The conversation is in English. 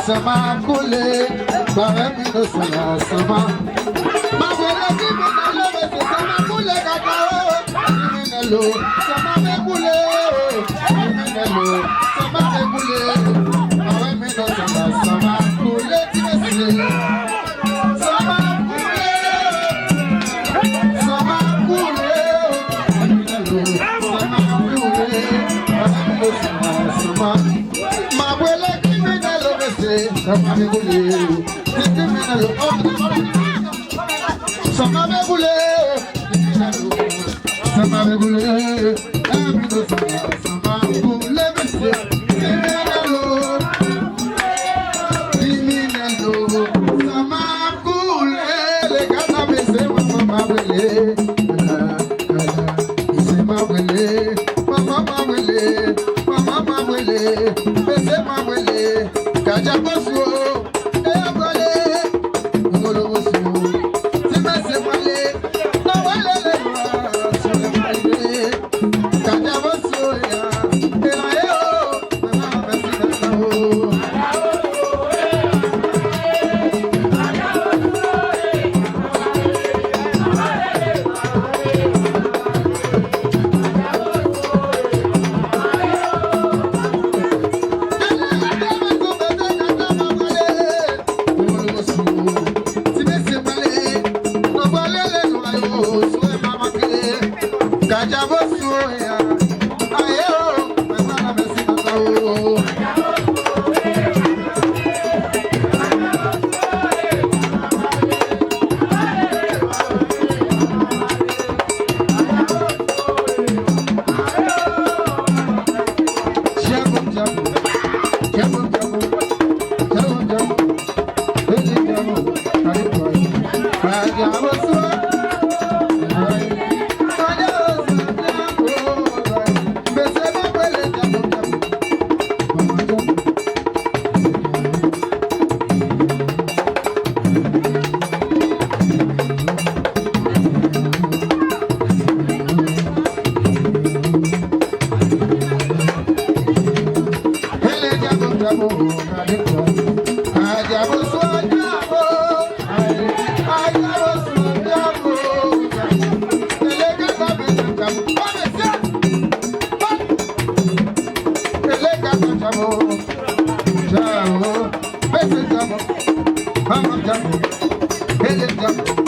Sama kule, bare mi no sama sama. Ma wele ki mi na lo me se sama kule kaka o. Mi na lo sama me kule, mi na lo sama me kule. Bare mi no sama sama kule ti me se. Sama kule, mi na lo sama kule. Bare mi no sama sama. Ma wele ki mi na lo me se. Sama me kule, mi na lo. Sama me kule, sama me kule, ami no sama kule me se. Mi na lo, sama kule, le kata me se mama wele, se mama wele, mama wele, me se mama wele, kaja bosu. Jump,